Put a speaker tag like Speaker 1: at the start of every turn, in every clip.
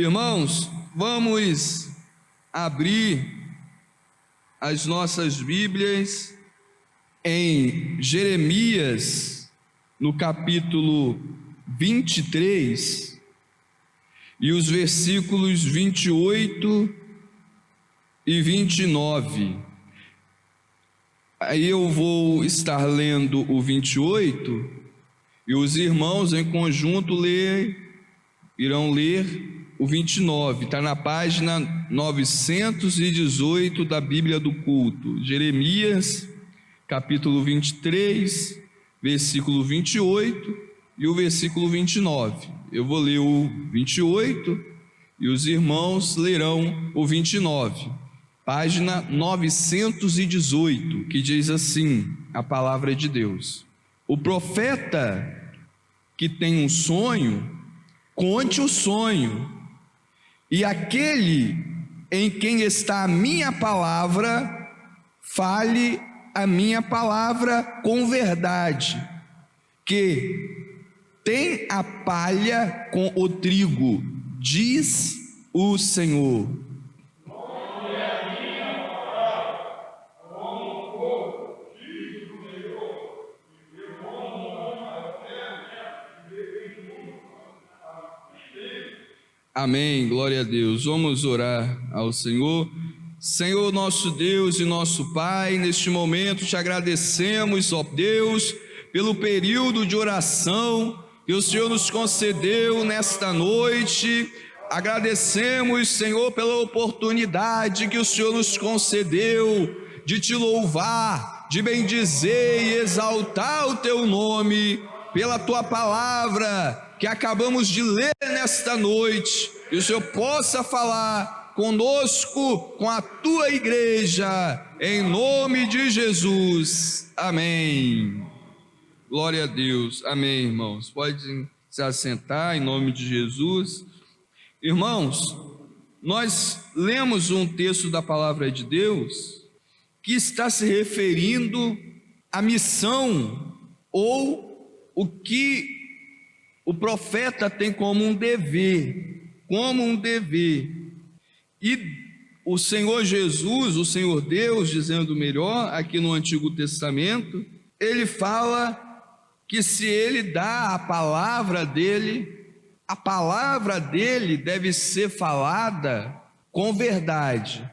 Speaker 1: Irmãos, vamos abrir as nossas Bíblias em Jeremias, no capítulo 23, e os versículos 28 e 29. Aí eu vou estar lendo o 28 e os irmãos em conjunto irão ler o 29, está na página 918 da Bíblia do Culto. Jeremias, capítulo 23, versículo 28 e o versículo 29. Eu vou ler o 28 e os irmãos lerão o 29. Página 918, que diz assim, a palavra de Deus: o profeta que tem um sonho, conte o sonho, e aquele em quem está a minha palavra, fale a minha palavra com verdade, que tem a palha com o trigo, diz o Senhor. Amém, glória a Deus. Vamos orar ao Senhor. Senhor, nosso Deus e nosso Pai, neste momento te agradecemos, ó Deus, pelo período de oração que o Senhor nos concedeu nesta noite. Agradecemos, Senhor, pela oportunidade que o Senhor nos concedeu de te louvar, de bendizer e exaltar o teu nome, pela tua palavra que acabamos de ler nesta noite, que o Senhor possa falar conosco, com a tua igreja, em nome de Jesus, amém. Glória a Deus, amém, irmãos. Podem se assentar em nome de Jesus. Irmãos, nós lemos um texto da palavra de Deus que está se referindo à missão, ou o que o profeta tem como um dever, e o Senhor Jesus, o Senhor Deus, dizendo melhor, aqui no Antigo Testamento, ele fala que se ele dá a palavra dele deve ser falada com verdade.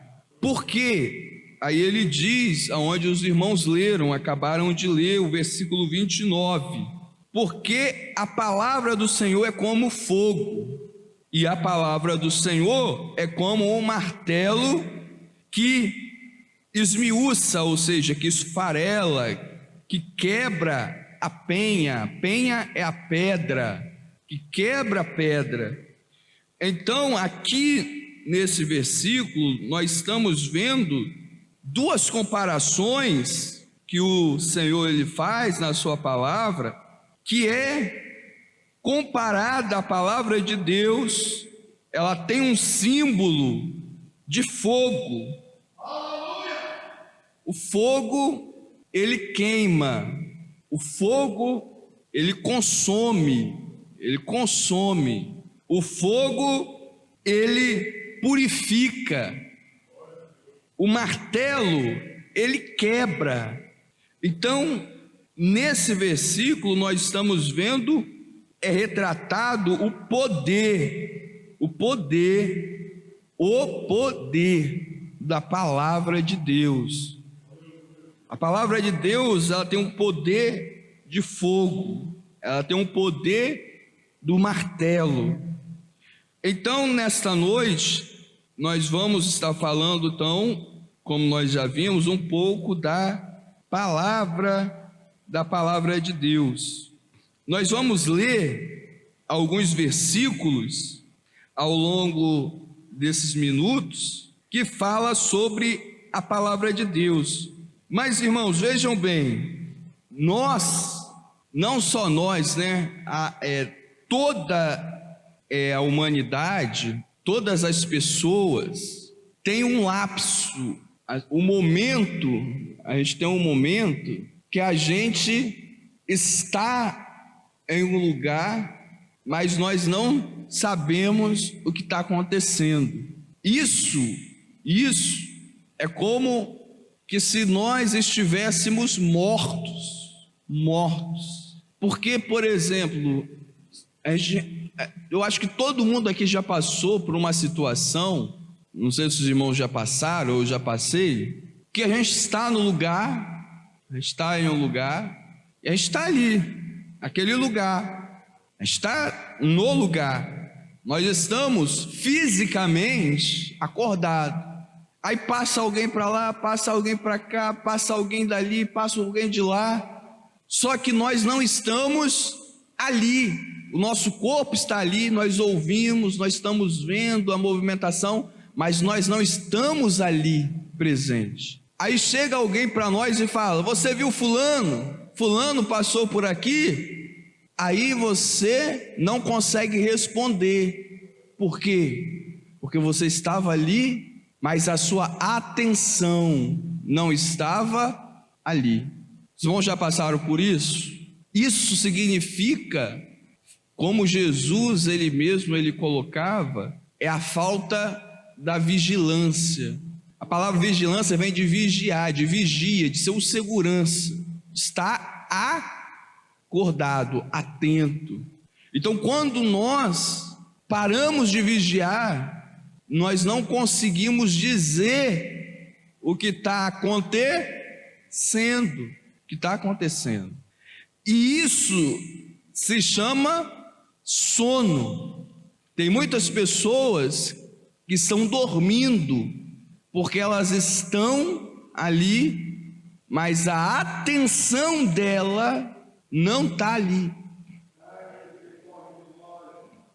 Speaker 1: Por quê? Aí ele diz, aonde os irmãos leram, acabaram de ler o versículo 29, porque a palavra do Senhor é como fogo, e a palavra do Senhor é como um martelo que esmiuça, ou seja, que esfarela, que quebra a penha. A penha é a pedra, que quebra a pedra. Então, aqui nesse versículo, nós estamos vendo duas comparações que o Senhor ele faz na sua palavra, que é comparada à palavra de Deus. Ela tem um símbolo de fogo. O fogo, ele queima. O fogo, ele consome. O fogo, ele purifica. O martelo, ele quebra. Então, nesse versículo nós estamos vendo, é retratado o poder da palavra de Deus. A palavra de Deus, ela tem um poder de fogo, ela tem um poder do martelo. Então, nesta noite, nós vamos estar falando, então, como nós já vimos, um pouco da palavra de Deus. Nós vamos ler alguns versículos ao longo desses minutos que fala sobre a palavra de Deus. Mas, irmãos, vejam bem, não só nós, toda a humanidade, todas as pessoas têm um lapso, a gente tem um momento que a gente está em um lugar mas nós não sabemos o que está acontecendo. Isso é como que se nós estivéssemos mortos. Porque, por exemplo, eu acho que todo mundo aqui já passou por uma situação, não sei se os irmãos já passaram ou eu já passei, que a gente está no lugar, a gente está em um lugar, e a gente está ali, naquele lugar, a gente está no lugar, nós estamos fisicamente acordados. Aí passa alguém para lá, passa alguém para cá, passa alguém dali, passa alguém de lá. Só que nós não estamos ali. O nosso corpo está ali, nós ouvimos, nós estamos vendo a movimentação, mas nós não estamos ali presentes. Aí chega alguém para nós e fala: você viu fulano? Fulano passou por aqui? Aí você não consegue responder. Por quê? Porque você estava ali, mas a sua atenção não estava ali. Os irmãos já passaram por isso? Isso significa, como Jesus ele mesmo colocava, é a falta da vigilância. A palavra vigilância vem de vigiar, de vigia, de ser um segurança, estar acordado, atento. Então, quando nós paramos de vigiar, nós não conseguimos dizer o que está acontecendo, e isso se chama sono. Tem muitas pessoas que estão dormindo, porque elas estão ali, mas a atenção dela não está ali.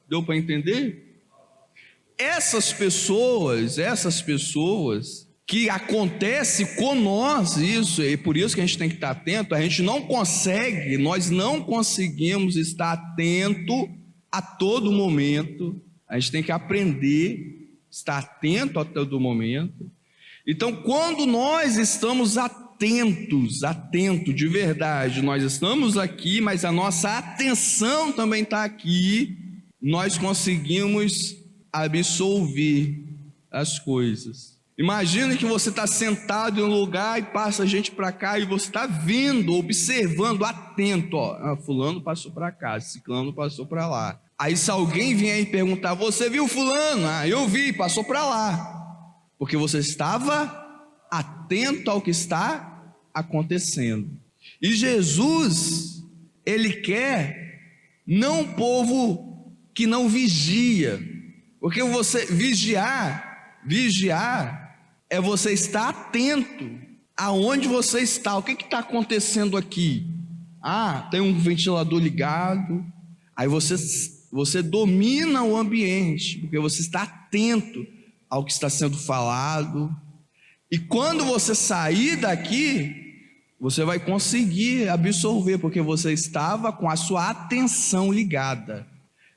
Speaker 1: Deu para entender? Essas pessoas que acontece com nós isso, e por isso que a gente tem que estar atento, nós não conseguimos estar atento a todo momento, a gente tem que aprender a estar atento a todo momento. Então, quando nós estamos atentos de verdade, nós estamos aqui, mas a nossa atenção também está aqui, nós conseguimos absorver as coisas. Imagine que você está sentado em um lugar e passa gente para cá e você está vendo, observando, atento, fulano passou para cá, ciclano passou para lá. Aí se alguém vier e perguntar: você viu fulano? Eu vi, passou para lá. Porque você estava atento ao que está acontecendo. E Jesus, ele quer não um povo que não vigia, porque você vigiar é você estar atento aonde você está. O que está acontecendo aqui? Tem um ventilador ligado. Aí você domina o ambiente, porque você está atento ao que está sendo falado. E quando você sair daqui, você vai conseguir absorver, porque você estava com a sua atenção ligada.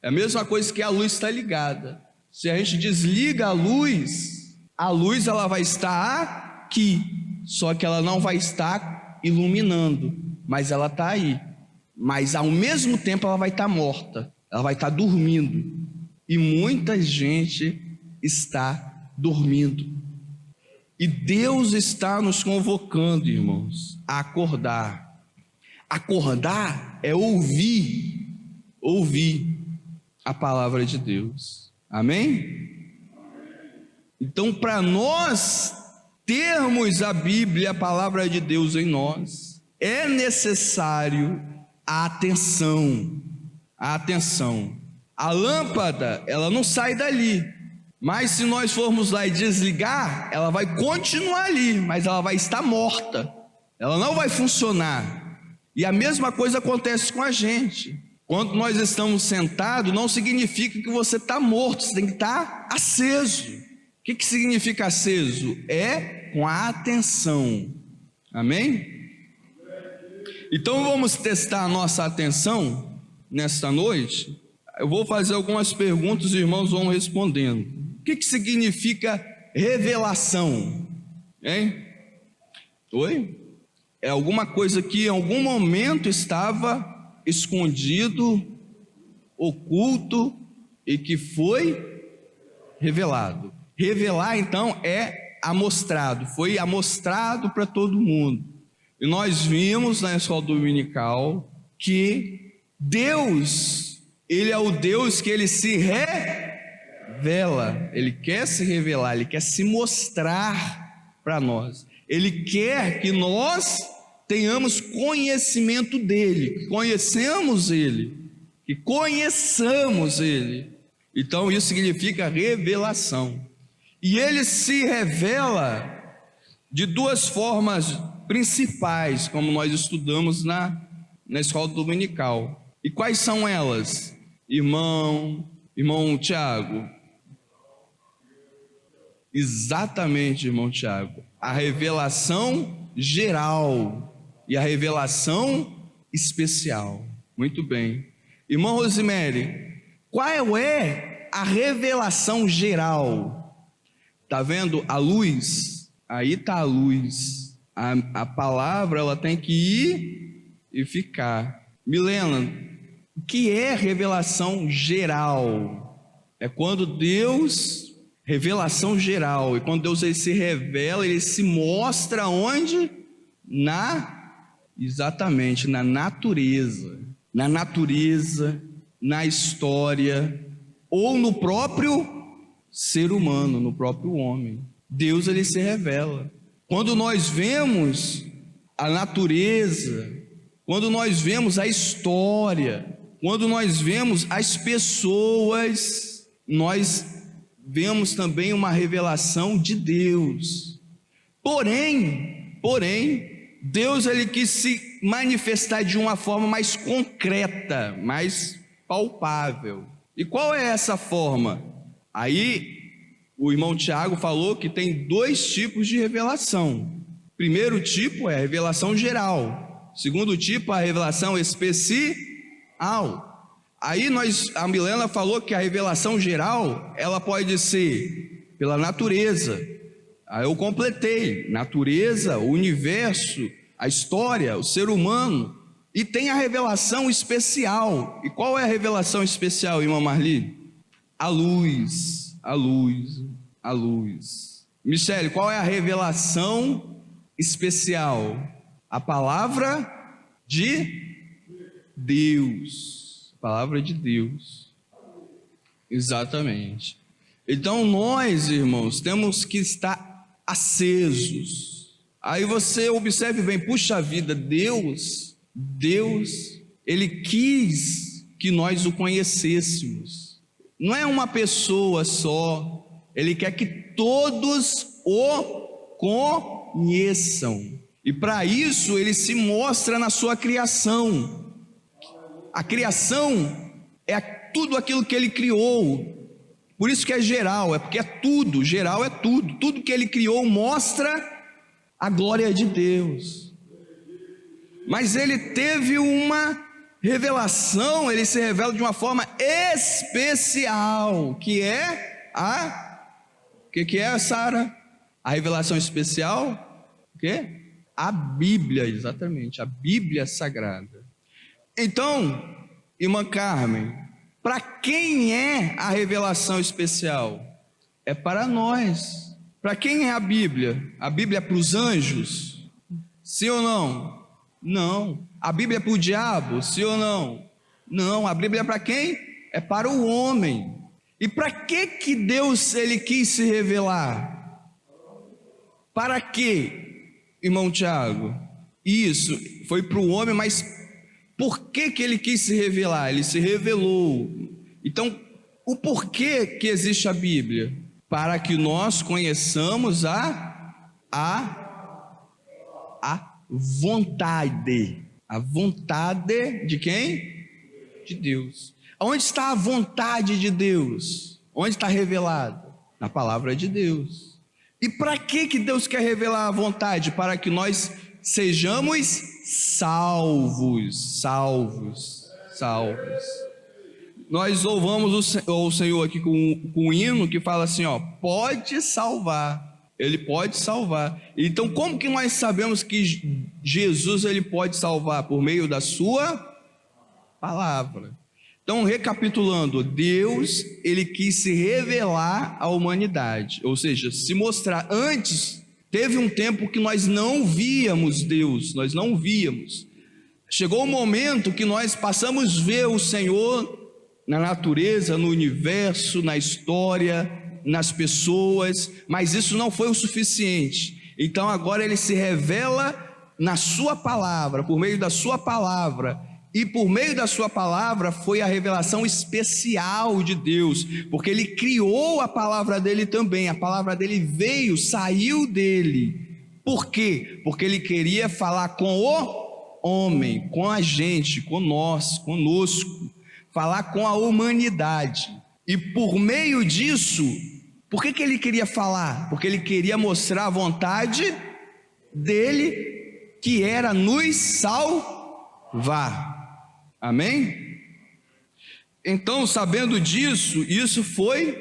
Speaker 1: É a mesma coisa que a luz está ligada. Se a gente desliga a luz ela vai estar aqui, só que ela não vai estar iluminando, mas ela está aí. Mas ao mesmo tempo ela vai estar morta, ela vai estar dormindo. E muita gente está dormindo. E Deus está nos convocando, irmãos, a acordar. Acordar é ouvir a palavra de Deus. Amém? Então, para nós termos a Bíblia, a palavra de Deus em nós, é necessário a atenção. A lâmpada, ela não sai dali, mas se nós formos lá e desligar, ela vai continuar ali, mas ela vai estar morta, ela não vai funcionar. E a mesma coisa acontece com a gente. Quando nós estamos sentados, não significa que você está morto, você tem que estar aceso. O que significa aceso? É com a atenção. Amém? Então vamos testar a nossa atenção nesta noite. Eu vou fazer algumas perguntas, os irmãos vão respondendo. O que significa revelação? Hein? Oi? É alguma coisa que em algum momento estava escondido oculto e que foi revelado. Revelar, então, é amostrado, foi amostrado para todo mundo. E nós vimos na escola dominical que Deus, Ele é o Deus que Ele se revela, Ele quer se revelar, Ele quer se mostrar para nós. Ele quer que nós tenhamos conhecimento dEle, que conheçamos Ele, que conheçamos Ele. Então isso significa revelação. E Ele se revela de duas formas principais, como nós estudamos na escola dominical. E quais são elas? Irmão Tiago. Exatamente, irmão Tiago. A revelação geral e a revelação especial. Muito bem. Irmão Rosemary, qual é a revelação geral? Está vendo a luz? Aí está a luz. A palavra, ela tem que ir e ficar. Milena, o que é revelação geral? É quando Deus, revelação geral, e quando Deus ele se revela, Ele se mostra onde? Exatamente, na natureza, na história, ou no próprio ser humano, no próprio homem. Deus ele se revela. Quando nós vemos a natureza, quando nós vemos a história, quando nós vemos as pessoas, nós vemos também uma revelação de Deus. Porém, Deus ele quis se manifestar de uma forma mais concreta, mais palpável. E qual é essa forma? Aí o irmão Tiago falou que tem dois tipos de revelação. Primeiro tipo é a revelação geral. Segundo tipo, a revelação especial. Aí a Milena falou que a revelação geral, ela pode ser pela natureza. Aí eu completei, natureza, o universo, a história, o ser humano. E tem a revelação especial. E qual é a revelação especial, irmã Marli? A luz. Michele, qual é a revelação especial? A palavra de Deus. A palavra de Deus. Exatamente. Então nós, irmãos, temos que estar acesos. Aí você observe bem, puxa vida, Deus, Ele quis que nós o conhecêssemos. Não é uma pessoa só, Ele quer que todos o conheçam. E para isso Ele se mostra na sua criação. A criação é tudo aquilo que Ele criou. Por isso que é geral, é porque é tudo, geral é tudo. Tudo que Ele criou mostra a glória de Deus. Mas Ele teve uma revelação, Ele se revela de uma forma especial, que é o que é, Sara? A revelação especial? O quê? A Bíblia, exatamente, a Bíblia Sagrada. Então, irmã Carmen, para quem é a revelação especial? É para nós. Para quem é a Bíblia? A Bíblia é para os anjos? Sim ou não? Não. A Bíblia é para o diabo? Sim ou não? Não. A Bíblia é para quem? É para o homem. E para que Deus ele quis se revelar? Para quê, irmão Tiago? Isso, foi para o homem, mas por que Ele quis se revelar? Ele se revelou. Então, o porquê que existe a Bíblia? Para que nós conheçamos a vontade. A vontade de quem? De Deus. Onde está a vontade de Deus? Onde está revelado? Na palavra de Deus. E para que Deus quer revelar a vontade? Para que nós sejamos salvos. Nós louvamos o Senhor aqui com um hino que fala assim, pode salvar. Ele pode salvar. Então, como que nós sabemos que Jesus ele pode salvar? Por meio da sua palavra. Então, recapitulando, Deus, ele quis se revelar à humanidade, ou seja, se mostrar. Antes, teve um tempo que nós não víamos Deus, nós não víamos. Chegou o momento que nós passamos a ver o Senhor na natureza, no universo, na história, nas pessoas, mas isso não foi o suficiente. Então agora ele se revela na sua palavra, por meio da sua palavra, e por meio da sua palavra foi a revelação especial de Deus, porque ele criou a palavra dele também, a palavra dele veio, saiu dele. Por quê? Porque ele queria falar com o homem, com a gente, conosco, falar com a humanidade. E por meio disso, por que ele queria falar? Porque ele queria mostrar a vontade dele, que era nos salvar. Amém? Então, sabendo disso, isso foi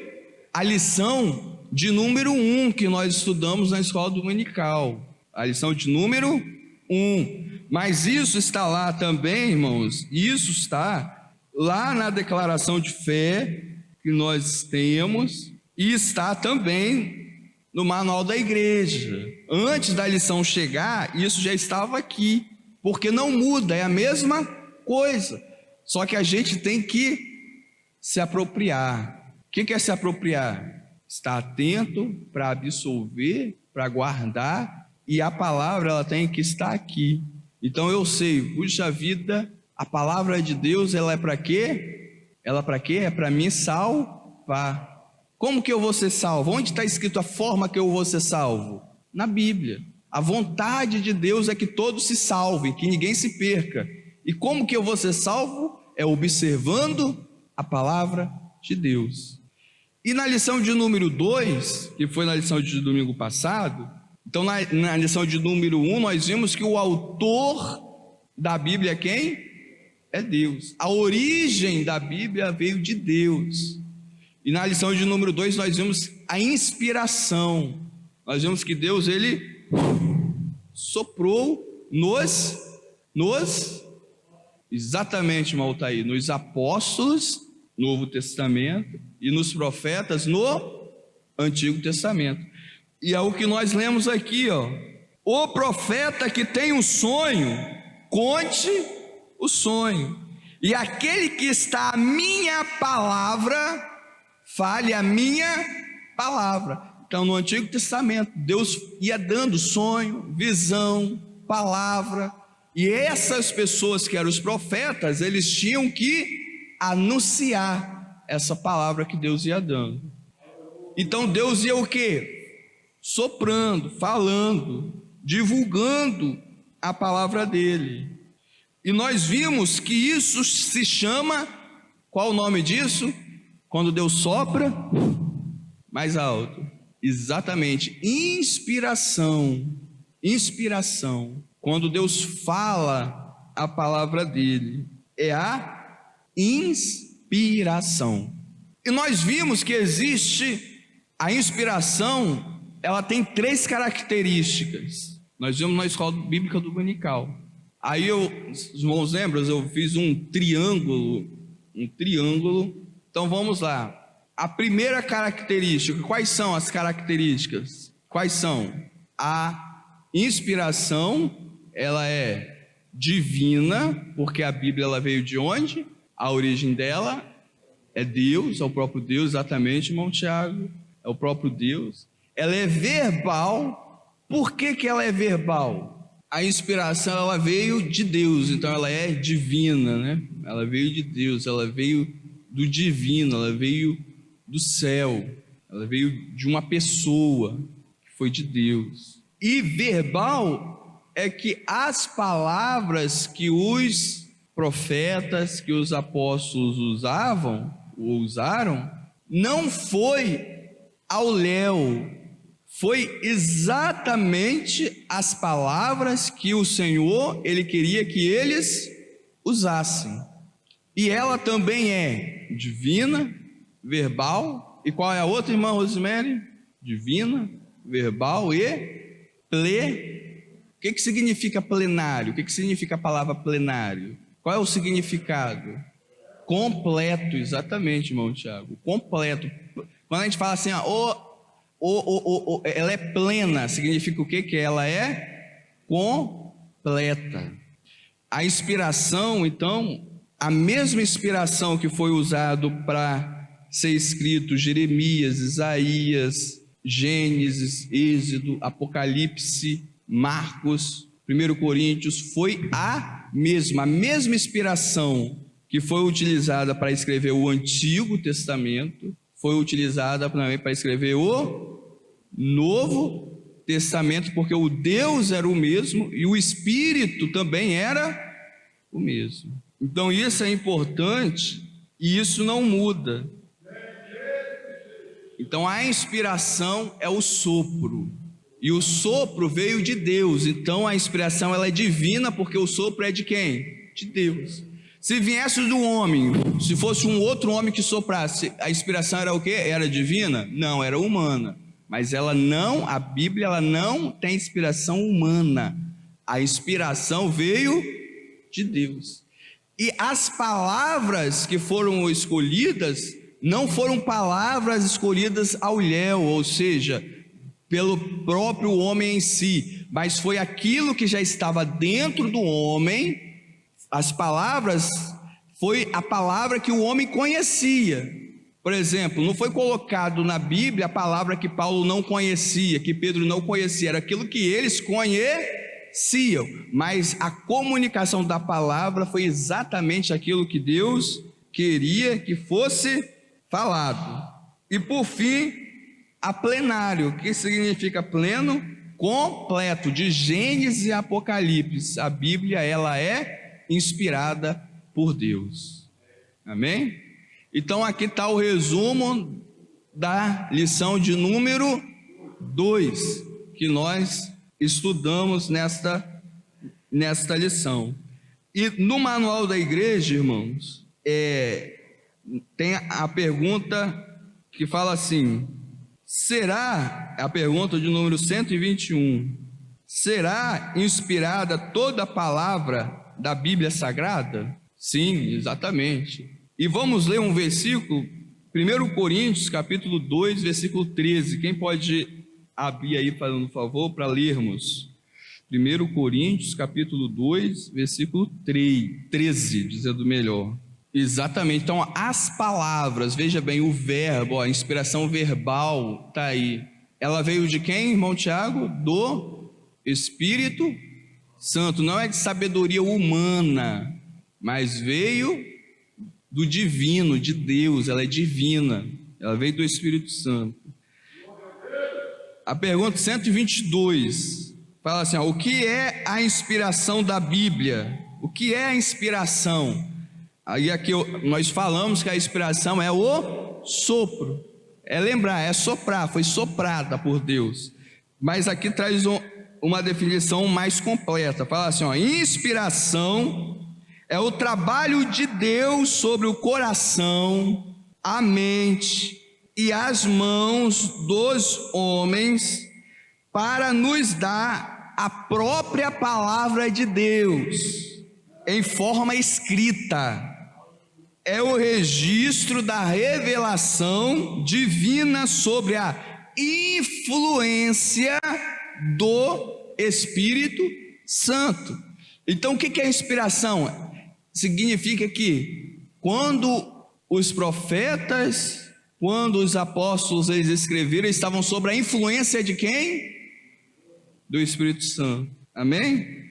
Speaker 1: a lição de número 1 que nós estudamos na escola dominical. A lição de número 1. Mas isso está lá também, irmãos, isso está lá na declaração de fé que nós temos, e está também no manual da igreja. Antes da lição chegar, isso já estava aqui, porque não muda, é a mesma coisa, só que a gente tem que se apropriar. O que é se apropriar? Estar atento para absolver, para guardar, e a palavra ela tem que estar aqui. Então eu sei, puxa vida, a palavra de Deus, ela é para quê? Ela é para quê? É para me salvar. Como que eu vou ser salvo? Onde está escrito a forma que eu vou ser salvo? Na Bíblia. A vontade de Deus é que todos se salvem, que ninguém se perca. E como que eu vou ser salvo? É observando a palavra de Deus. E na lição de número 2, que foi na lição de domingo passado, então na lição de número 1, nós vimos que o autor da Bíblia é quem? É Deus. A origem da Bíblia veio de Deus. E na lição de número 2 nós vimos a inspiração. Nós vimos que Deus, ele soprou exatamente, Maltaí, nos apóstolos, Novo Testamento, e nos profetas, no Antigo Testamento. E é o que nós lemos aqui, ó. O profeta que tem um sonho, conte o sonho. E aquele que está a minha palavra, fale a minha palavra. Então, no Antigo Testamento, Deus ia dando sonho, visão, palavra. E essas pessoas que eram os profetas, eles tinham que anunciar essa palavra que Deus ia dando. Então Deus ia o quê? Soprando, falando, divulgando a palavra dele. E nós vimos que isso se chama, qual o nome disso? Quando Deus sopra, mais alto. Exatamente, inspiração. Inspiração. Quando Deus fala a palavra dele, é a inspiração. E nós vimos que existe a inspiração, ela tem 3 características. Nós vimos na escola bíblica dominical. Aí os irmãos lembram, eu fiz um triângulo. Então vamos lá. A primeira característica, quais são as características? Quais são? A inspiração, ela é divina, porque a Bíblia ela veio de onde? A origem dela é Deus, é o próprio Deus, exatamente, irmão Tiago, é o próprio Deus. Ela é verbal. Por que ela é verbal? A inspiração ela veio de Deus, então ela é divina, né? Ela veio de Deus, ela veio do divino, ela veio do céu, ela veio de uma pessoa que foi de Deus. E verbal é que as palavras que os profetas, que os apóstolos usaram, não foi ao léu, foi exatamente as palavras que o Senhor, ele queria que eles usassem. E ela também é divina, verbal, e qual é a outra, irmã Rosemary? Divina, verbal e O que significa plenário? O que significa a palavra plenário? Qual é o significado? Completo, exatamente, irmão Tiago. Completo. Quando a gente fala assim, ela é plena, significa o quê? Que ela é completa. A inspiração, então, a mesma inspiração que foi usado para ser escrito Jeremias, Isaías, Gênesis, Êxodo, Apocalipse, Marcos, 1 Coríntios, foi a mesma inspiração que foi utilizada para escrever o Antigo Testamento, foi utilizada também para escrever o Novo Testamento, porque o Deus era o mesmo e o Espírito também era o mesmo. Então isso é importante e isso não muda. Então a inspiração é o sopro, e o sopro veio de Deus, então a inspiração ela é divina, porque o sopro é de quem? De Deus. Se viesse do homem, se fosse um outro homem que soprasse, a inspiração era o quê? Era divina? Não, era humana. Mas a Bíblia ela não tem inspiração humana. A inspiração veio de Deus. E as palavras que foram escolhidas não foram palavras escolhidas ao léu, ou seja, pelo próprio homem em si, mas foi aquilo que já estava dentro do homem. As palavras foi a palavra que o homem conhecia. Por exemplo, não foi colocado na Bíblia a palavra que Paulo não conhecia, que Pedro não conhecia, era aquilo que eles conheciam, mas a comunicação da palavra foi exatamente aquilo que Deus queria que fosse falado. E por fim, a plenário, que significa pleno, completo, de Gênesis e Apocalipse. A Bíblia ela é inspirada por Deus. Amém? Então aqui está o resumo da lição de número 2, que nós estudamos nesta lição. E no manual da igreja, irmãos, tem a pergunta que fala assim: será, a pergunta de número 121, será inspirada toda a palavra da Bíblia Sagrada? Sim, exatamente. E vamos ler um versículo, 1 Coríntios, capítulo 2, versículo 13. Quem pode abrir aí, fazendo um favor, para lermos? 1 Coríntios, capítulo 2, versículo 13, dizendo melhor. Exatamente, então as palavras, veja bem, o verbo, a inspiração verbal está aí. Ela veio de quem, irmão Tiago? Do Espírito Santo, não é de sabedoria humana, mas veio do divino, de Deus, ela é divina, ela veio do Espírito Santo. A pergunta 122 fala assim: o que é a inspiração da Bíblia? O que é a inspiração? Aí aqui nós falamos que a inspiração é o sopro, é lembrar, é soprar, foi soprada por Deus. Mas aqui traz uma definição mais completa, fala assim, inspiração é o trabalho de Deus sobre o coração, a mente e as mãos dos homens para nos dar a própria palavra de Deus em forma escrita. É o registro da revelação divina sobre a influência do Espírito Santo. Então o que é inspiração? Significa que quando os profetas, quando os apóstolos eles escreveram, eles estavam sob a influência de quem? Do Espírito Santo. Amém?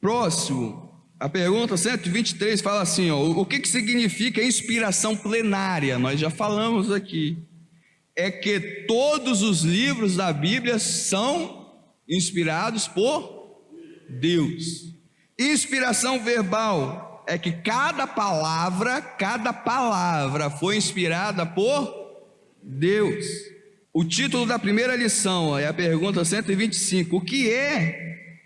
Speaker 1: Próximo. A pergunta 123 fala assim, o que significa inspiração plenária? Nós já falamos aqui. É que todos os livros da Bíblia são inspirados por Deus. Inspiração verbal é que cada palavra foi inspirada por Deus. O título da primeira lição é a pergunta 125. O que é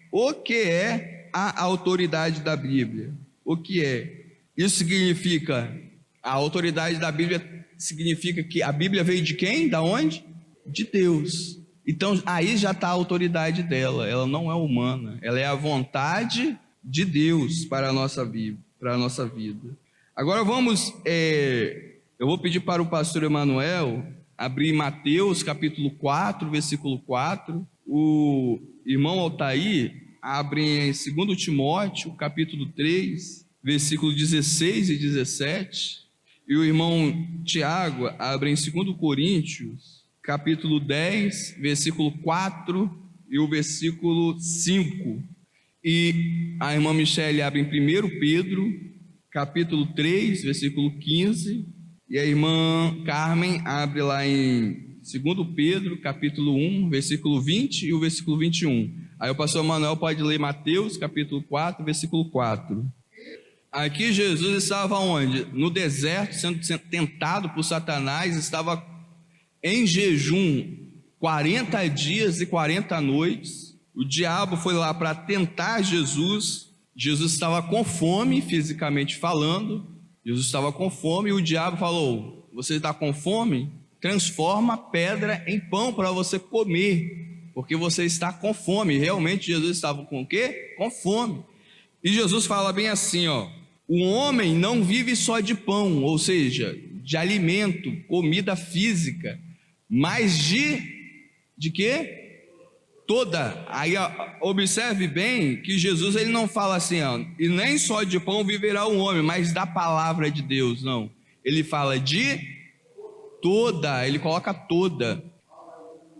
Speaker 1: a autoridade da Bíblia? O que é? Isso significa, a autoridade da Bíblia significa que a Bíblia veio de quem? Da onde? De Deus. Então aí já está a autoridade dela, ela não é humana, ela é a vontade de Deus para a nossa vida. Agora eu vou pedir para o pastor Emanuel abrir Mateus capítulo 4, versículo 4. O irmão Altair abre em 2 Timóteo capítulo 3, versículo 16 e 17. E o irmão Tiago abre em 2 Coríntios capítulo 10, versículo 4 e o versículo 5. E a irmã Michele abre em 1 Pedro capítulo 3, versículo 15, e a irmã Carmen abre lá em 2 Pedro, capítulo 1, versículo 20 e o versículo 21. Aí o pastor Manuel pode ler Mateus, capítulo 4, versículo 4. Aqui Jesus estava onde? No deserto, sendo tentado por Satanás, estava em jejum 40 dias e 40 noites. O diabo foi lá para tentar Jesus. Jesus estava com fome, fisicamente falando. Jesus estava com fome e o diabo falou: você está com fome? Transforma pedra em pão para você comer, porque você está com fome. Realmente Jesus estava com o quê? Com fome. E Jesus fala bem assim, ó: o homem não vive só de pão, ou seja, de alimento, comida física, mas de quê? Toda. Aí observe bem que Jesus ele não fala assim, ó, e nem só de pão viverá o homem, mas da palavra de Deus, não. Ele fala de toda, ele coloca toda.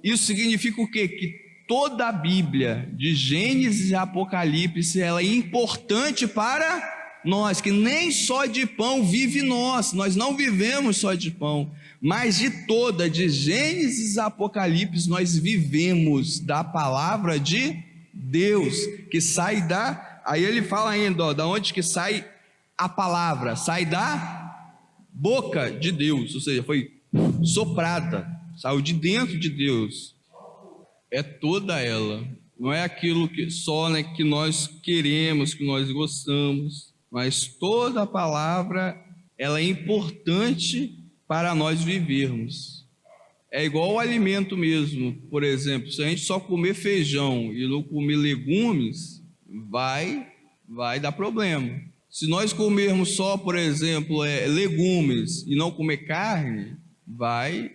Speaker 1: Isso significa o quê? Que toda a Bíblia, de Gênesis e Apocalipse, ela é importante para nós, que nem só de pão vive nós não vivemos só de pão, mas de toda, de Gênesis a Apocalipse, nós vivemos da palavra de Deus, que sai aí ele fala ainda, ó, da onde que sai a palavra? Sai da boca de Deus, ou seja, foi soprada, saiu de dentro de Deus, é toda ela, não é aquilo que só, né, que nós queremos, que nós gostamos, mas toda a palavra, ela é importante para nós vivermos. É igual o alimento mesmo. Por exemplo, se a gente só comer feijão e não comer legumes, vai dar problema. Se nós comermos só, por exemplo, legumes e não comer carne, vai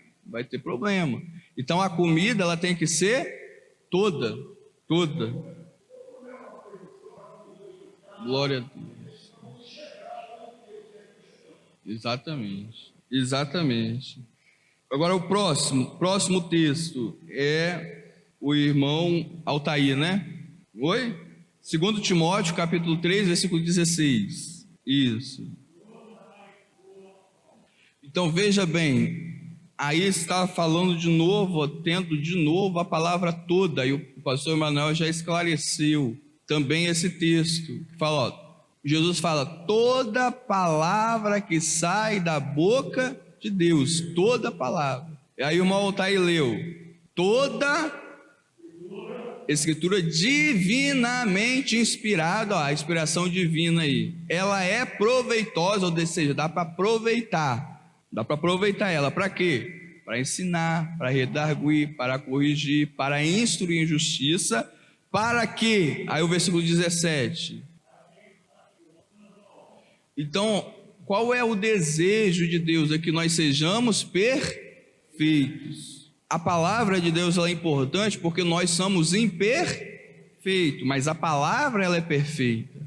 Speaker 1: ter problema. Então a comida ela tem que ser toda. Glória a Deus. Exatamente. Agora o próximo texto é o irmão Altair, né? Oi? 2 Timóteo, capítulo 3, versículo 16. Isso. Então veja bem, aí está falando de novo, tendo de novo a palavra toda, e o pastor Emanuel já esclareceu também esse texto, que fala, ó, Jesus fala, toda palavra que sai da boca de Deus, toda palavra. E aí o irmão Altair leu, toda escritura divinamente inspirada, ó, a inspiração divina aí, ela é proveitosa, ou seja, dá para aproveitar ela, para quê? Para ensinar, para redarguir, para corrigir, para instruir em justiça, para que, aí o versículo 17, então, qual é o desejo de Deus? É que nós sejamos perfeitos. A palavra de Deus ela é importante porque nós somos imperfeitos, mas a palavra ela é perfeita.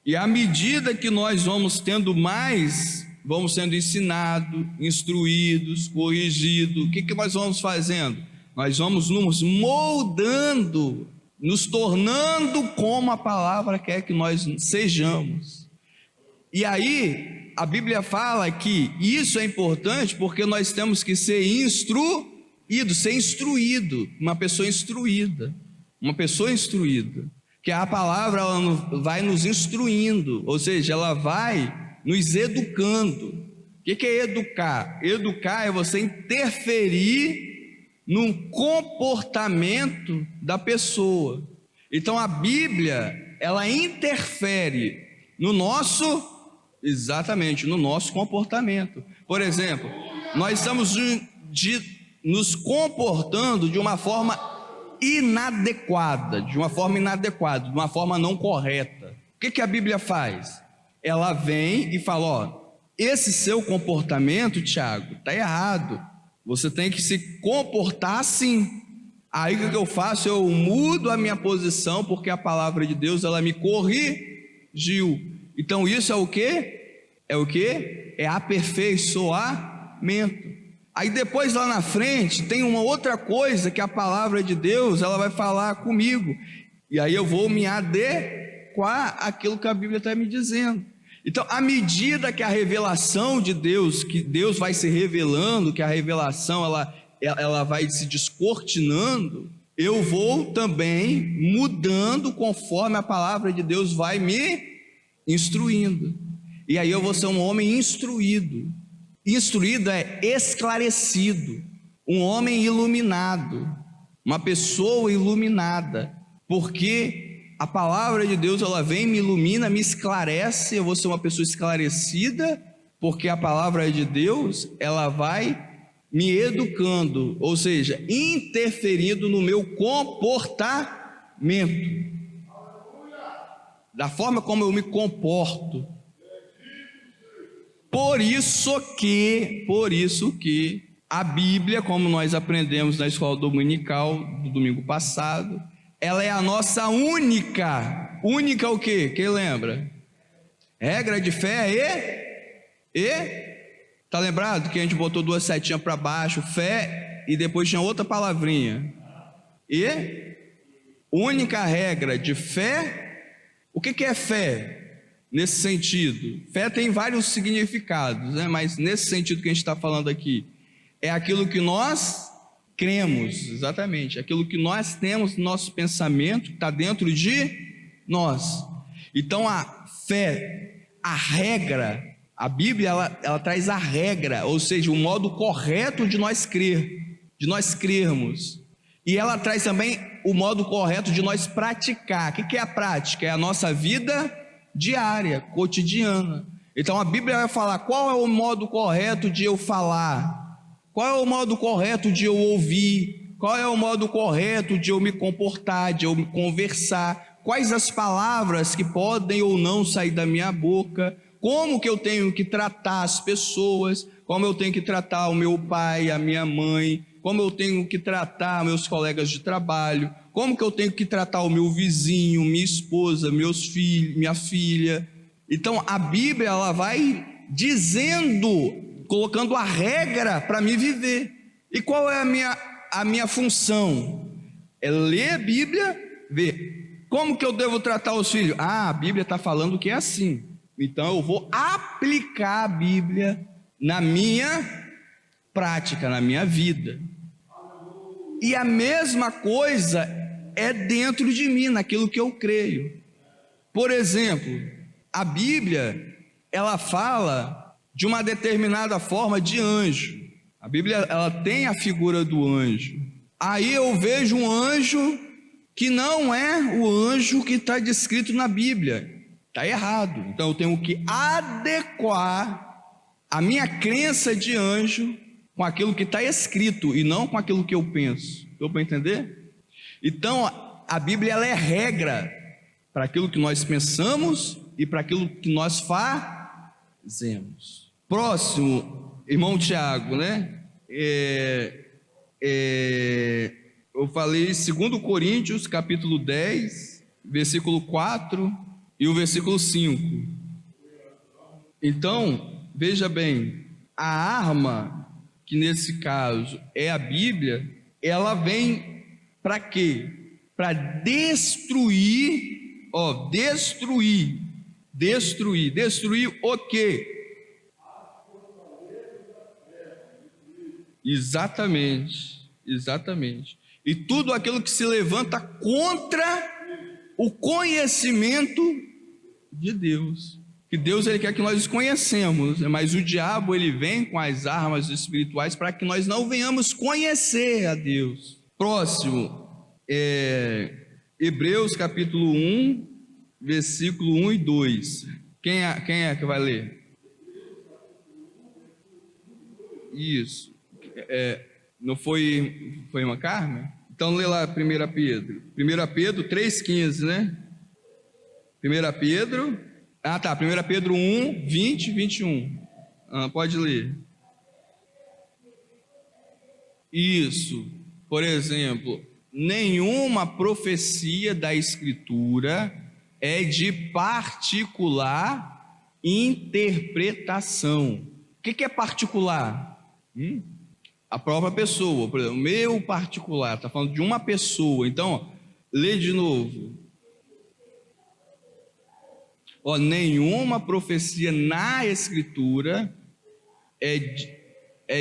Speaker 1: E à medida que nós vamos tendo mais, vamos sendo ensinados, instruídos, corrigidos, o que nós vamos fazendo? Nós vamos nos moldando, nos tornando como a palavra quer que nós sejamos. E aí, a Bíblia fala que isso é importante porque nós temos que ser instruído, uma pessoa instruída, que a palavra ela vai nos instruindo, ou seja, ela vai nos educando. O que é educar? Educar é você interferir no comportamento da pessoa. Então a Bíblia, ela interfere no nosso comportamento. Por exemplo, nós estamos nos comportando de uma forma inadequada, de uma forma não correta. O que a Bíblia faz? Ela vem e fala, ó, esse seu comportamento, Tiago, está errado. Você tem que se comportar assim. Aí o que eu faço? Eu mudo a minha posição, porque a palavra de Deus, ela me corrigiu. Então isso é o quê? É o quê? É aperfeiçoamento. Aí depois lá na frente tem uma outra coisa que a palavra de Deus, ela vai falar comigo. E aí eu vou me adequar àquilo que a Bíblia está me dizendo. Então, à medida que a revelação de Deus, que Deus vai se revelando, que a revelação ela vai se descortinando, eu vou também mudando conforme a palavra de Deus vai me instruindo. E aí eu vou ser um homem instruído. Instruído é esclarecido, um homem iluminado, uma pessoa iluminada, porque a palavra de Deus, ela vem, me ilumina, me esclarece. Eu vou ser uma pessoa esclarecida, porque a palavra de Deus, ela vai me educando, ou seja, interferindo no meu comportamento, da forma como eu me comporto. Por isso que a Bíblia, como nós aprendemos na escola dominical do domingo passado, ela é a nossa única o quê? Quem lembra? Regra de fé tá lembrado que a gente botou 2 setinhas para baixo, fé, e depois tinha outra palavrinha, única regra de fé. O que é fé? Nesse sentido, fé tem vários significados, né? Mas nesse sentido que a gente está falando aqui, é aquilo que nós cremos, exatamente, aquilo que nós temos no nosso pensamento, que está dentro de nós. Então a fé, a regra, a Bíblia ela traz a regra, ou seja, o modo correto de nós crermos, e ela traz também o modo correto de nós praticar. O que é a prática? É a nossa vida diária, cotidiana. Então a Bíblia vai falar qual é o modo correto de eu falar, qual é o modo correto de eu ouvir, qual é o modo correto de eu me comportar, de eu me conversar, quais as palavras que podem ou não sair da minha boca, como que eu tenho que tratar as pessoas, como eu tenho que tratar o meu pai, a minha mãe, como eu tenho que tratar meus colegas de trabalho, como que eu tenho que tratar o meu vizinho, minha esposa, meus filhos, minha filha. Então a Bíblia ela vai dizendo, colocando a regra para me viver. E qual é a minha função? É ler a Bíblia, ver. Como que eu devo tratar os filhos? A Bíblia está falando que é assim. Então eu vou aplicar a Bíblia na minha prática, na minha vida. E a mesma coisa é dentro de mim, naquilo que eu creio. Por exemplo, a Bíblia, ela fala de uma determinada forma de anjo. A Bíblia, ela tem a figura do anjo. Aí eu vejo um anjo que não é o anjo que está descrito na Bíblia. Está errado. Então eu tenho que adequar a minha crença de anjo com aquilo que está escrito e não com aquilo que eu penso. Deu para entender? Então a Bíblia ela é regra para aquilo que nós pensamos e para aquilo que nós fazemos. Próximo, irmão Tiago, né? Eu falei 2 Coríntios capítulo 10, versículo 4 e o versículo 5. Então, veja bem, a arma, que nesse caso é a Bíblia, ela vem para quê? Para destruir o quê? Exatamente. E tudo aquilo que se levanta contra o conhecimento de Deus. Que Deus ele quer que nós conhecemos, mas o diabo ele vem com as armas espirituais para que nós não venhamos conhecer a Deus. Próximo, Hebreus capítulo 1, versículo 1 e 2. Quem é que vai ler? Isso. Não foi uma Carmen? Então lê lá 1 Pedro. 1 Pedro 3,15, né? 1 Pedro 1, 20 e 21. Pode ler. Isso. Por exemplo, nenhuma profecia da Escritura é de particular interpretação. O que é particular? A própria pessoa. Por exemplo, meu particular, está falando de uma pessoa. Então, lê de novo. Nenhuma profecia na Escritura é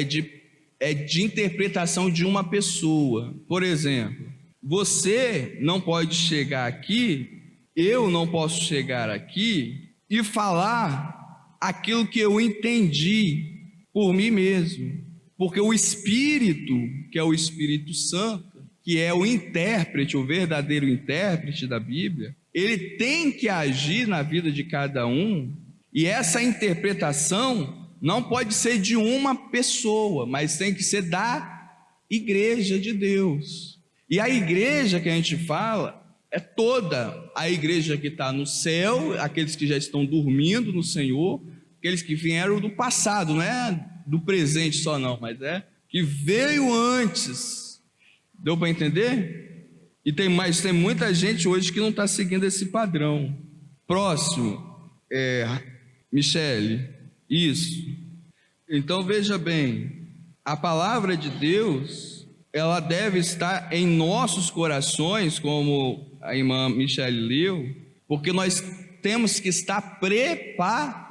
Speaker 1: de interpretação de uma pessoa. Por exemplo, você não pode chegar aqui, eu não posso chegar aqui e falar aquilo que eu entendi por mim mesmo, porque o Espírito, que é o Espírito Santo, que é o intérprete, o verdadeiro intérprete da Bíblia, ele tem que agir na vida de cada um, e essa interpretação não pode ser de uma pessoa, mas tem que ser da igreja de Deus. E a igreja que a gente fala é toda a igreja que está no céu, aqueles que já estão dormindo no Senhor, aqueles que vieram do passado, não é do presente só não, mas é que veio antes. Deu para entender? E tem muita gente hoje que não está seguindo esse padrão. Próximo, Michele. Isso. Então veja bem, a palavra de Deus, ela deve estar em nossos corações, como a irmã Michele leu, porque nós temos que estar preparados.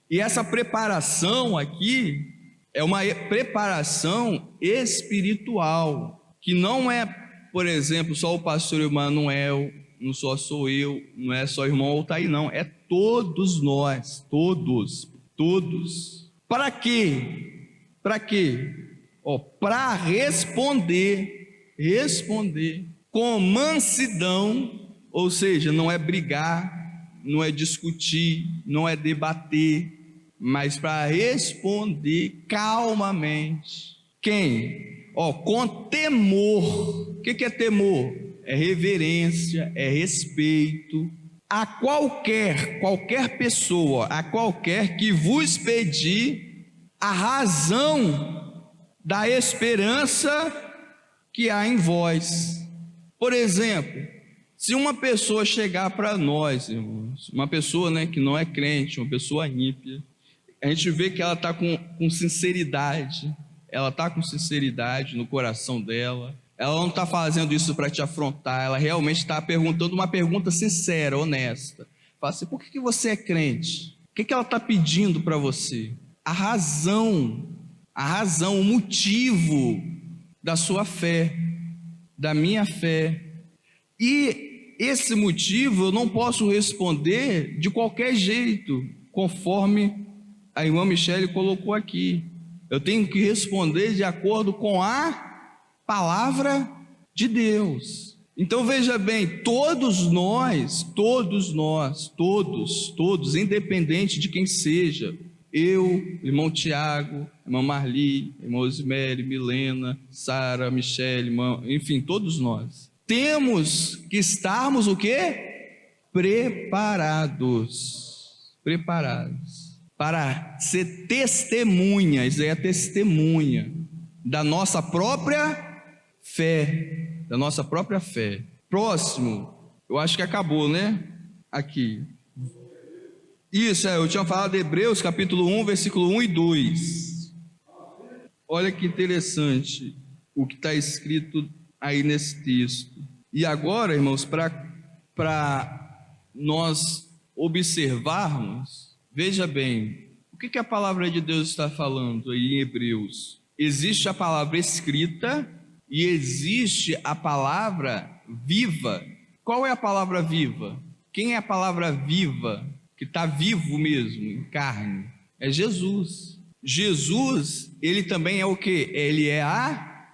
Speaker 1: E essa preparação aqui é uma preparação espiritual, que não é, por exemplo, só o pastor Emanuel, não sou eu, não é só o irmão Altair, não, é todos nós, todos. Para quê? Para responder com mansidão, ou seja, não é brigar, não é discutir, não é debater, mas para responder calmamente. Quem? Com temor. O que é temor? É reverência, é respeito a qualquer pessoa, a qualquer que vos pedir a razão da esperança que há em vós. Por exemplo, se uma pessoa chegar para nós, irmãos, uma pessoa, que não é crente, uma pessoa ímpia, a gente vê que ela está com sinceridade, ela está com sinceridade no coração dela, ela não está fazendo isso para te afrontar, ela realmente está perguntando uma pergunta sincera, honesta. Fala assim: por que você é crente? O que ela está pedindo para você? A razão, o motivo da sua fé, da minha fé. E esse motivo eu não posso responder de qualquer jeito, conforme a irmã Michele colocou aqui. Eu tenho que responder de acordo com a palavra de Deus. Então veja bem, todos nós, independente de quem seja, eu, irmão Tiago, irmã Marli, irmã Osimere, Milena, Sara, Michele, enfim, todos nós, temos que estarmos o quê? Preparados para ser testemunhas, a testemunha da nossa própria fé, Próximo, eu acho que acabou, né? Aqui. Isso, eu tinha falado de Hebreus capítulo 1, versículo 1 e 2. Olha que interessante o que está escrito aí nesse texto. E agora, irmãos, para nós observarmos, veja bem, o que a palavra de Deus está falando aí em Hebreus? Existe a palavra escrita e existe a palavra viva. Qual é a palavra viva? Quem é a palavra viva, que está vivo mesmo, em carne? É Jesus. Jesus, ele também é o quê? Ele é a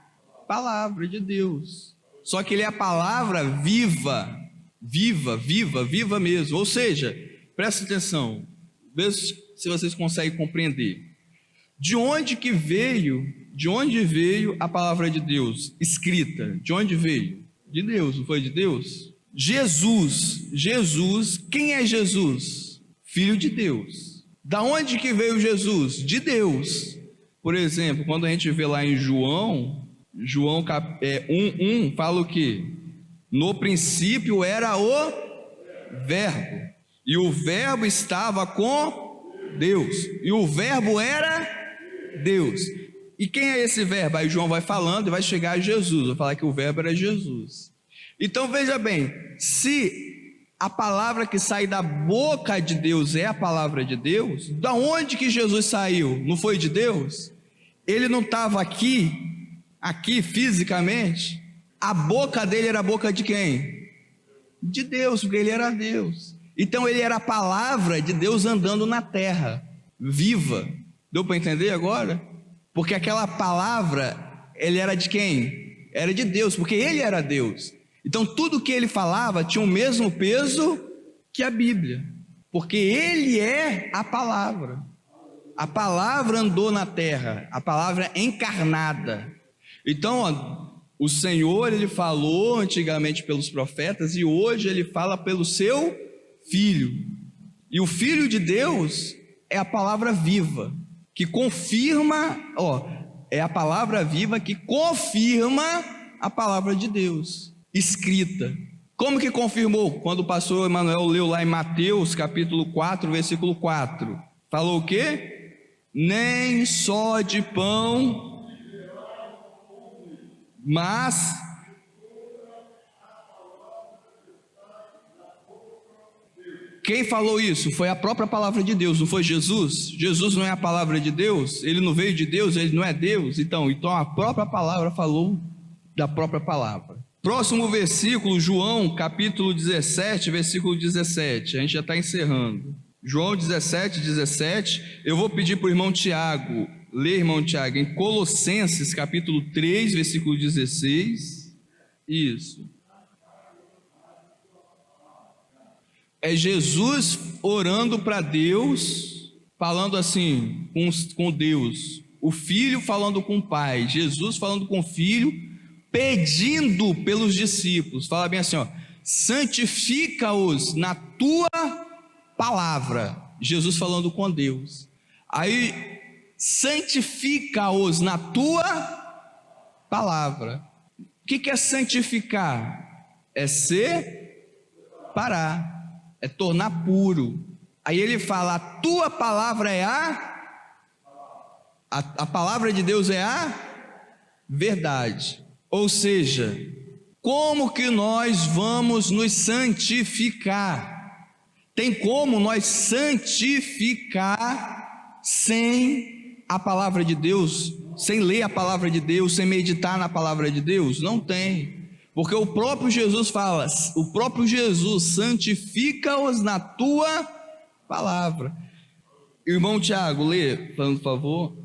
Speaker 1: palavra de Deus. Só que ele é a palavra viva mesmo. Ou seja, presta atenção, veja se vocês conseguem compreender. De onde veio a palavra de Deus escrita? De onde veio? De Deus, não foi de Deus? Jesus, quem é Jesus? Filho de Deus. Da onde que veio Jesus? De Deus. Por exemplo, quando a gente vê lá em João 1:1, fala o quê? No princípio era o Verbo, e o Verbo estava com Deus, e o Verbo era Deus. E quem é esse Verbo? Aí João vai falando e vai chegar a Jesus, vai falar que o Verbo era Jesus. Então veja bem, se a palavra que sai da boca de Deus é a palavra de Deus, da onde que Jesus saiu? Não foi de Deus? Ele não estava aqui fisicamente? A boca dele era a boca de quem? De Deus, porque ele era Deus. Então ele era a palavra de Deus andando na terra, viva. Deu para entender agora? Porque aquela palavra, ele era de quem? Era de Deus, porque ele era Deus. Então tudo que ele falava tinha o mesmo peso que a Bíblia, porque ele é a palavra. A palavra andou na terra, a palavra encarnada. Então, ó, o Senhor, ele falou antigamente pelos profetas e hoje ele fala pelo seu Filho. E o Filho de Deus é a palavra viva, que confirma, é a palavra viva que confirma a palavra de Deus, escrita. Como que confirmou? Quando o pastor Emanuel leu lá em Mateus capítulo 4, versículo 4. Falou o quê? Nem só de pão, mas... Quem falou isso? Foi a própria palavra de Deus, não foi Jesus? Jesus não é a palavra de Deus? Ele não veio de Deus, ele não é Deus? Então a própria palavra falou da própria palavra. Próximo versículo, João capítulo 17, versículo 17. A gente já está encerrando. João 17, 17. Eu vou pedir para o irmão Tiago ler, irmão Tiago, em Colossenses capítulo 3, versículo 16. Isso. É Jesus orando para Deus, falando assim com Deus, o Filho falando com o Pai, Jesus falando com o Filho, pedindo pelos discípulos. Fala bem assim, santifica-os na tua palavra. Jesus falando com Deus. Aí, santifica-os na tua palavra. O que é santificar? É separar. É tornar puro. Aí ele fala, a tua palavra é a palavra de Deus é a verdade. Ou seja, como que nós vamos nos santificar? Tem como nós santificar sem a palavra de Deus, sem ler a palavra de Deus, sem meditar na palavra de Deus? Não tem. Porque o próprio Jesus fala, o próprio Jesus santifica-os na tua palavra. Irmão Tiago, lê, por favor.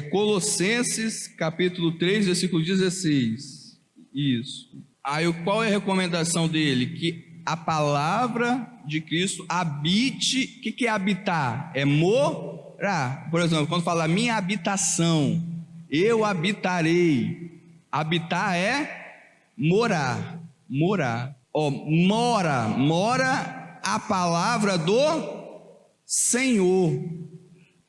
Speaker 1: Colossenses capítulo 3, versículo 16. Isso. Aí qual é a recomendação dele? Que a palavra de Cristo habite. O que é habitar? É morar. Por exemplo, quando fala minha habitação, eu habitarei. Habitar é morar. Mora a palavra do Senhor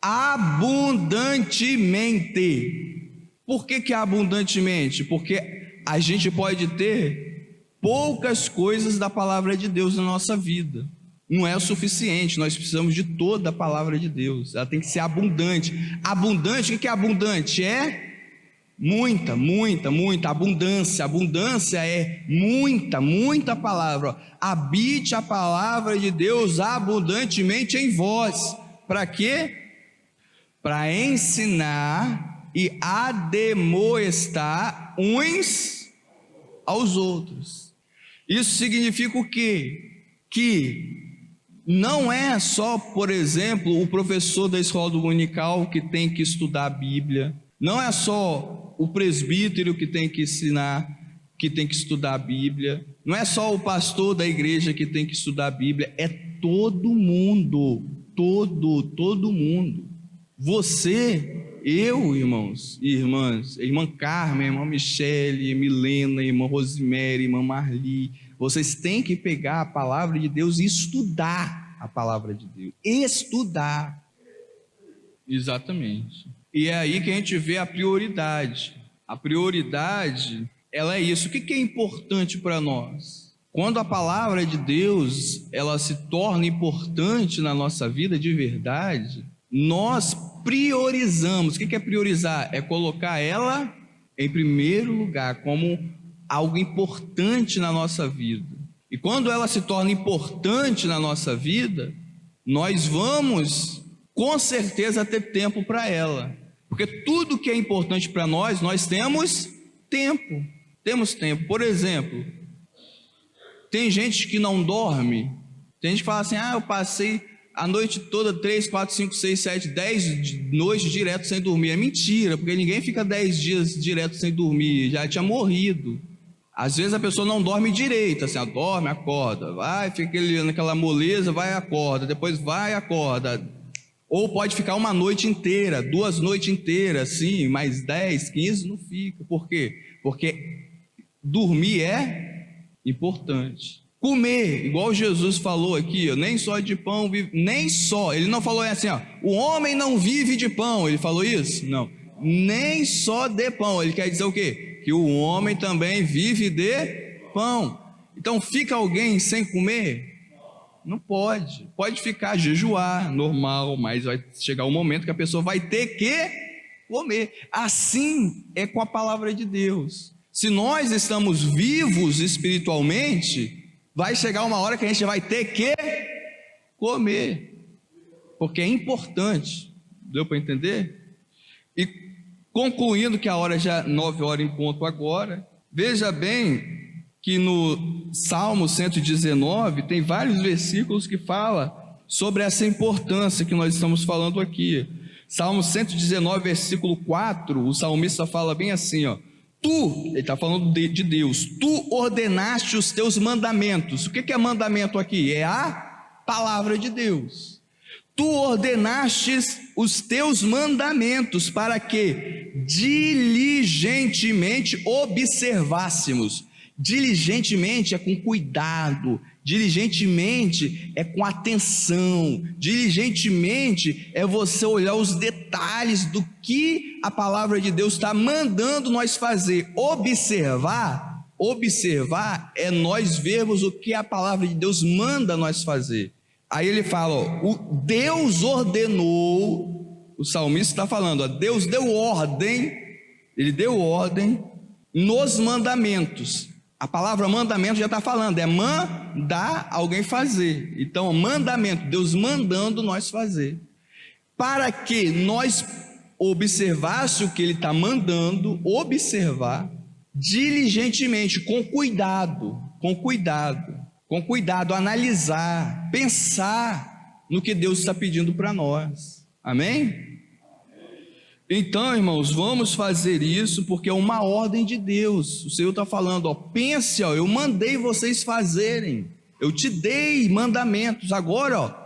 Speaker 1: abundantemente. Por que abundantemente? Porque a gente pode ter poucas coisas da palavra de Deus na nossa vida. Não é o suficiente, nós precisamos de toda a palavra de Deus. Ela tem que ser abundante. Abundante, o que é abundante? É muita abundância. Abundância é muita palavra. Habite a palavra de Deus abundantemente em vós. Para quê? Para ensinar e admoestar uns aos outros. Isso significa o quê? Que não é só, por exemplo, o professor da escola dominical que tem que estudar a Bíblia. Não é só o presbítero que tem que ensinar, que tem que estudar a Bíblia. Não é só o pastor da igreja que tem que estudar a Bíblia. É todo mundo. Todo mundo. Você, eu, irmãos e irmãs, irmã Carmen, irmã Michele, Milena, irmã Rosemary, irmã Marli, vocês têm que pegar a palavra de Deus e estudar. a palavra de Deus, estudar. Exatamente. E é aí que a gente vê a prioridade. A prioridade, ela é isso. O que é importante para nós? Quando a palavra de Deus, ela se torna importante na nossa vida de verdade, nós priorizamos. O que é priorizar? É colocar ela em primeiro lugar, como algo importante na nossa vida. E quando ela se torna importante na nossa vida, nós vamos, com certeza, ter tempo para ela. Porque tudo que é importante para nós, nós temos tempo. Temos tempo. Por exemplo, tem gente que não dorme. Tem gente que fala assim, eu passei a noite toda, 3, 4, 5, 6, 7, 10 noites direto sem dormir. É mentira, porque ninguém fica 10 dias direto sem dormir, já tinha morrido. Às vezes a pessoa não dorme direito, assim, dorme, acorda, vai, fica naquela moleza, vai, acorda, depois vai, acorda. Ou pode ficar uma noite inteira, 2 noites inteiras, assim, mais 10, 15 não fica. Por quê? Porque dormir é importante. Comer, igual Jesus falou aqui, nem só de pão vive, nem só, ele não falou assim, o homem não vive de pão, ele falou isso? Não, nem só de pão, ele quer dizer o quê? Que o homem também vive de pão. Então fica alguém sem comer? Não pode. Pode ficar, jejuar, normal, mas vai chegar um momento que a pessoa vai ter que comer. Assim é com a palavra de Deus. Se nós estamos vivos espiritualmente, vai chegar uma hora que a gente vai ter que comer, porque é importante. Deu para entender? E concluindo que a hora já 9 horas em ponto agora, veja bem que no Salmo 119 tem vários versículos que falam sobre essa importância que nós estamos falando aqui. Salmo 119, versículo 4, o salmista fala bem assim, ele está falando de Deus, tu ordenaste os teus mandamentos. O que é mandamento aqui? É a palavra de Deus. Tu ordenastes os teus mandamentos para que diligentemente observássemos. Diligentemente é com cuidado, diligentemente é com atenção, diligentemente é você olhar os detalhes do que a palavra de Deus está mandando nós fazer. Observar é nós vermos o que a palavra de Deus manda nós fazer. Aí ele fala, o Deus ordenou, o salmista está falando, Deus deu ordem, ele deu ordem nos mandamentos. A palavra mandamento já está falando, é mandar alguém fazer. Então, mandamento, Deus mandando nós fazer. Para que nós observasse o que Ele está mandando, observar diligentemente, com cuidado, analisar, pensar no que Deus está pedindo para nós. Amém? Então, irmãos, vamos fazer isso porque é uma ordem de Deus. O Senhor está falando, pense, eu mandei vocês fazerem, eu te dei mandamentos, agora,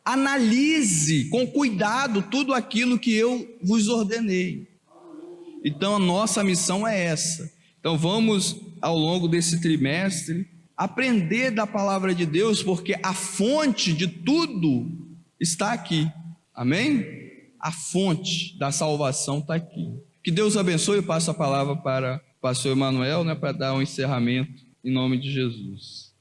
Speaker 1: analise com cuidado tudo aquilo que eu vos ordenei. Então, a nossa missão é essa. Então, vamos, ao longo desse trimestre, aprender da palavra de Deus, porque a fonte de tudo está aqui. Amém? A fonte da salvação está aqui. Que Deus abençoe. Eu passo a palavra para o pastor Emanuel, para dar um encerramento em nome de Jesus.